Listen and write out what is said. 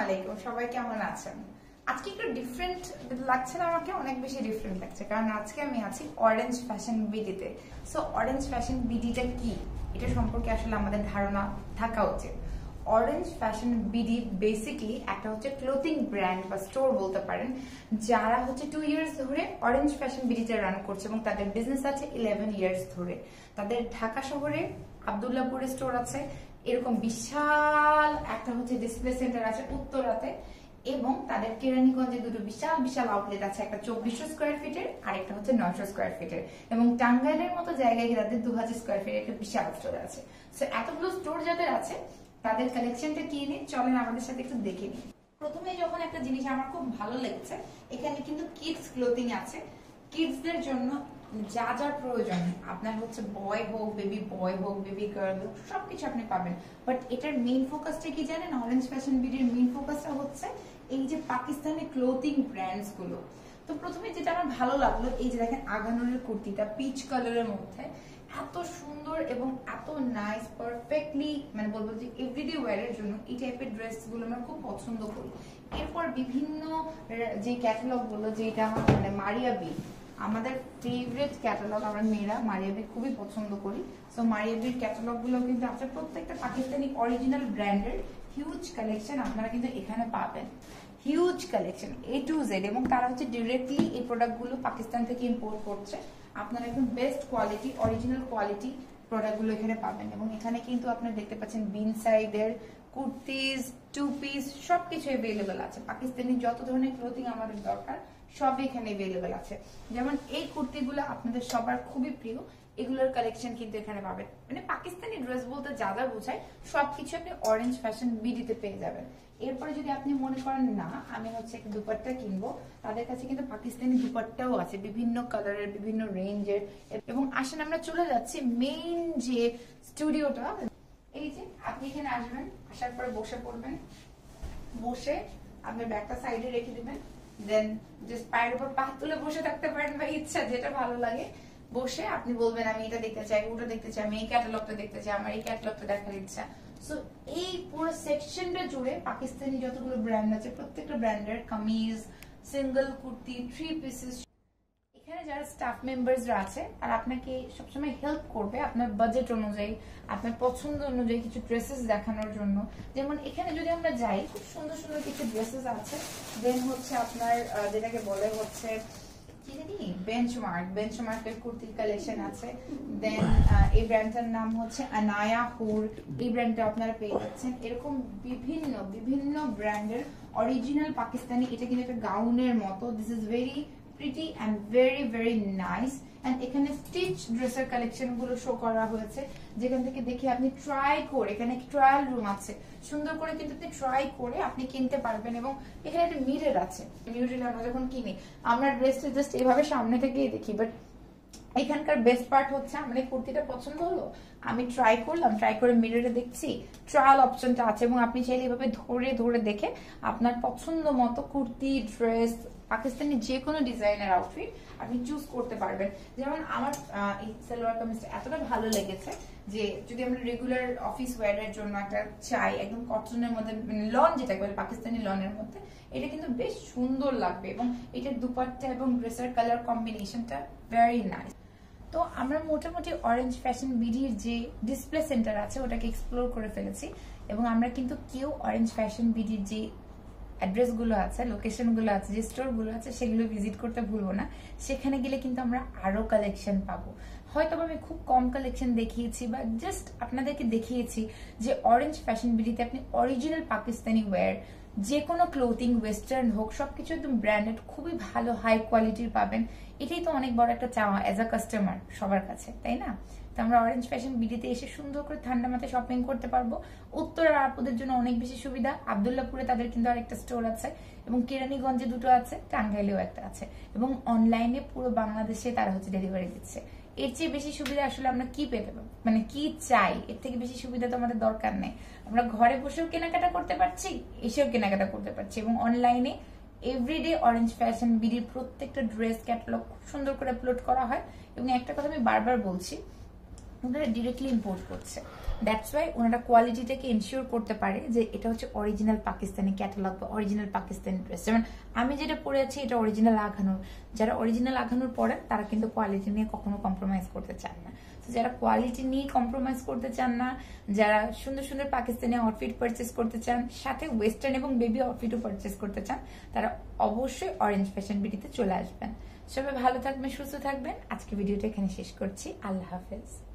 আলাইকুম, সবাই কেমন আছেন? আজকে একটু ডিফারেন্ট লাগছে না? আমাকে অনেক বেশি ডিফারেন্ট লাগছে, কারণ আজকে আমি আছি অরেঞ্জ ফ্যাশন বিডিতে। সো অরেঞ্জ ফ্যাশন বিডিটা কি, এটা সম্পর্কে আসলে আমাদের ধারণা থাকা উচিত। অরেঞ্জ ফ্যাশন বিডি বেসিকলি একটা হচ্ছে ক্লোথিং ব্র্যান্ড বা স্টোর বলতে পারেন, যারা হচ্ছে 2 ইয়ার্স ধরে অরেঞ্জ ফ্যাশন বিডিটা রান করছে এবং তাদের বিজনেস আছে 11 ইয়ার্স ধরে। তাদের ঢাকা শহরে আব্দুল্লাহপুরে স্টোর আছে, এরকম বিশাল একটা হচ্ছে ডিসপ্লে সেন্টার আছে উত্তরাতে, এবং তাদের কেরানীগঞ্জে দুটো বিশাল বিশাল আউটলেট আছে, একটা 2400 স্কোয়ার ফিটের আর একটা হচ্ছে 900 স্কোয়ার ফিটের, এবং টাঙ্গাইলের মতো জায়গায় তাদের 2000 স্কোয়ার ফিটের একটা বিশাল স্টোর আছে। সো এতগুলো স্টোর যাদের আছে তাদের কালেকশনটা কি নিয়ে চলেন আমাদের সাথে একটু দেখে নিই। প্রথমে যখন একটা জিনিস আমার খুব ভালো লেগেছে, এখানে কিন্তু কিডস ক্লোথিং আছে। কিডসদের জন্য যা যা প্রয়োজন, আপনার হচ্ছে বয় হোক, বেবি বয় হোক, বেবি গার্ল হোক, সবকিছু আপনি পাবেন। বাট এটার মেইন ফোকাসটা কি জানেন? অরেঞ্জ ফ্যাশন বিডির মেইন ফোকাসটা হচ্ছে এই যে পাকিস্তানি ক্লোথিং ব্র্যান্ডস গুলো। তো প্রথমে যেটা আমার ভালো লাগলো, এই যে দেখেন আগানুরের কুর্তিটা পিচ কালারের মধ্যে, এত সুন্দর এবং এত নাইস, পারফেক্টলি মানে বলবো যে এভরিডে ওয়্যারের জন্য এই টাইপের ড্রেস গুলো আমরা খুব পছন্দ করি। এরপর বিভিন্ন যে ক্যাটালগ গুলো, যেটা আমার মানে মারিয়া বি আমাদের ফেভারিট ক্যাটালগ, আমরা মেয়েরা মারিয়া বি খুবই পছন্দ করি। সো মারিয়া বির ক্যাটালগ গুলো কিন্তু আছে, প্রত্যেকটা পাকিস্তানি অরিজিনাল ব্র্যান্ডের হিউজ কালেকশন আপনারা কিন্তু এখানে পাবেন। Huge collection A to Z, এবং তারা হচ্ছে ডিরেক্টলি এই প্রোডাক্ট গুলো পাকিস্তান থেকে ইম্পোর্ট করছে। আপনারা একদম best quality, original quality product গুলো এখানে পাবেন। এবং এখানে কিন্তু আপনারা দেখতে পাচ্ছেন বিন সাইডের কুর্তিজ, টু পিস সবকিছু অ্যাভেলেবেল আছে। পাকিস্তানি যত ধরনের ক্লোথিং আমাদের দরকার সব এখানে অ্যাভেলেবেল আছে। যেমন এই কুর্তিগুলো আপনাদের সবার খুবই প্রিয়, এগুলোর কালেকশন কিন্তু এখানে পাবেন। মানে পাকিস্তানি ড্রেস বলতে যা যা বোঝায় সবকিছু আপনি অরেঞ্জ ফ্যাশন বিডিতে পেয়ে যাবেন। এরপরে যদি আপনি মনে করেন না আমি হচ্ছে একটা দুপাট্টা কিনবো, তাদের কাছে কিন্তু পাকিস্তানি দুপাট্টাও আছে, বিভিন্ন কালারের, বিভিন্ন রেঞ্জের। এবং আসেন আমরা চলে যাচ্ছি মেইন যে স্টুডিওটা। এই যে আপনি এখানে আসবেন, আসার পরে বসে পড়বেন, বসে আপনার ব্যাগটা সাইডে রেখে দিবেন, দেন জাস্ট পায়ের উপর পা তুলে বসে থাকতে পারেন, বা ইচ্ছা যেটা ভালো লাগে বসে আপনি বলবেন আমি এটা দেখতে চাই, ওটা দেখতে চাই, আমি এই ক্যাটালগটা দেখতে চাই, আমার এই ক্যাটালগটা দেখার ইচ্ছা। সো এই পুরো সেকশনটা জুড়ে পাকিস্তানি যতগুলো ব্র্যান্ড আছে প্রত্যেকটা ব্র্যান্ডের কামিজ, সিঙ্গেল কুর্তি, 3 পিসেস। এখানে যারা স্টাফ মেম্বারসরা আছে আর আপনাকে সবসময় হেল্প করবে আপনার বাজেট অনুযায়ী, আপনার পছন্দ অনুযায়ী কিছু ড্রেসেস দেখানোর জন্য। যেমন এখানে যদি আমরা যাই, খুব সুন্দর সুন্দর কিছু ড্রেসেস আছে। দেন হচ্ছে আপনার যেটাকে বলে হচ্ছে কি জানি, বেঞ্চমার্কের কুর্তির কালেকশন আছে। দেন এই ব্র্যান্ডটার নাম হচ্ছে আনায়া হুর, এই ব্র্যান্ডটা আপনারা পেয়ে যাচ্ছেন। এরকম বিভিন্ন বিভিন্ন ব্র্যান্ডের অরিজিনাল পাকিস্তানি, এটা কিন্তু একটা গাউনের মতো। This is very pretty and very very nice. And এখানে স্টিচ ড্রেসের কালেকশন গুলো শো করা হয়েছে, যেখান থেকে দেখে আপনি ট্রাই করে, এখানে ট্রায়াল রুম আছে, সুন্দর করে কিন্তু আপনি ট্রাই করে আপনি কিনতে পারবেন। এবং এখানে একটা মিরর আছে, ইউজুয়ালি আমরা যখন কিনি আমরা ড্রেসটা জাস্ট এভাবে সামনে থেকেই দেখি, বাট এখানকার বেস্ট পার্ট হচ্ছে আমার এই কুর্তিটা পছন্দ হলো, আমি ট্রাই করলাম, ট্রাই করে মিররে দেখছি, ট্রায়াল অপশনটা আছে, এবং আপনি চাইলে এভাবে ধরে ধরে দেখে আপনার পছন্দ মতো কুর্তি, ড্রেস, পাকিস্তানি যে কোনো ডিজাইনের আউটফিট আপনি চুজ করতে পারবেন। যেমন আমার এই সালোয়ার কামিজটা এতটা ভালো লেগেছে যে যদি আমরা রেগুলার অফিস ওয়্যারের জন্য একটা চাই, একদম কটনের মধ্যে, মানে লন যেটাকে বলে পাকিস্তানি লনের মধ্যে, এটা কিন্তু বেশ সুন্দর লাগবে। এবং এটার দুপাট্টা এবং ড্রেসের কালার কম্বিনেশনটা ভেরি নাইস। তো আমরা মোটামুটি অরেঞ্জ ফ্যাশন বিডির যে ডিসপ্লে সেন্টার আছে ওটাকে এক্সপ্লোর করে ফেলেছি। এবং আমরা কিন্তু কেউ অরেঞ্জ ফ্যাশন বিডির যে অ্যাড্রেস গুলো আছে, লোকেশন গুলো আছে, যে স্টোর গুলো আছে, সেগুলো ভিজিট করতে ভুলবো না। সেখানে গেলে কিন্তু আমরা আরো কালেকশন পাবো। হয়তো আমি খুব কম কালেকশন দেখিয়েছি, বা জাস্ট আপনাদেরকে দেখিয়েছি যে অরেঞ্জ ফ্যাশন বিডিতে আপনি অরিজিনাল পাকিস্তানি ওয়্যার, যে কোনো ক্লোথিং ওয়েস্টার্ন হোক, সবকিছু একদম ব্র্যান্ডেড, খুবই ভালো হাই কোয়ালিটির পাবেন। এটাই তো অনেক বড় একটা চাওয়া অ্যাজ আ কাস্টমার সবার কাছে, তাই না? তো আমরা অরেঞ্জ ফ্যাশন বিডিতে এসে সুন্দর করে ঠান্ডা মাথায় শপিং করতে পারবো। উত্তরের আপুদের জন্য অনেক বেশি সুবিধা, আব্দুল্লাহপুরে তাদের কিন্তু আরেকটা স্টোর আছে, এবং কেরানীগঞ্জে দুটো আছে, টাঙ্গাইলেও একটা আছে, এবং অনলাইনে পুরো বাংলাদেশে তারা হচ্ছে ডেলিভারি দিচ্ছে। এর চেয়ে বেশি সুবিধা আসলে আমরা কি পেতে পারবো, মানে কি চাই, এর থেকে বেশি সুবিধা তো আমাদের দরকার নেই। আমরা ঘরে বসেও কেনাকাটা করতে পারছি, এসেও কেনাকাটা করতে পারছি, এবং অনলাইনে এভরিডে অরেঞ্জ ফ্যাশন বিডির প্রত্যেকটা ড্রেস ক্যাটালগ খুব সুন্দর করে আপলোড করা হয়। এবং একটা কথা আমি বারবার বলছি, ওনারা ডিরেক্টলি ইম্পোর্ট করছে। দ্যাটস ওয়াই ওনারা কোয়ালিটিটাকে এনশিওর করতে পারে যে এটা হচ্ছে অরিজিনাল পাকিস্তানি ক্যাটালগ বা অরিজিনাল পাকিস্তানি ড্রেস। যেমন আমি যেটা পরে আছি এটা অরিজিনাল আঘানুর। যারা অরিজিনাল আঘানুর পরেন তারা কিন্তু কোয়ালিটি নিয়ে কখনো কম্প্রোমাইজ করতে চান না। যারা কোয়ালিটি নিয়ে কম্প্রোমাইজ করতে চান না, যারা সুন্দর সুন্দর পাকিস্তানি আউটফিট পারচেস করতে চান, সাথে ওয়েস্টার্ন এবং বেবি আউটফিটও পারচেস করতে চান, তারা অবশ্যই অরেঞ্জ ফ্যাশন বিডিতে চলে আসবেন। সবাই ভালো থাকবেন, সুস্থ থাকবেন। আজকে ভিডিওটা এখানে শেষ করছি। আল্লাহ হাফেজ।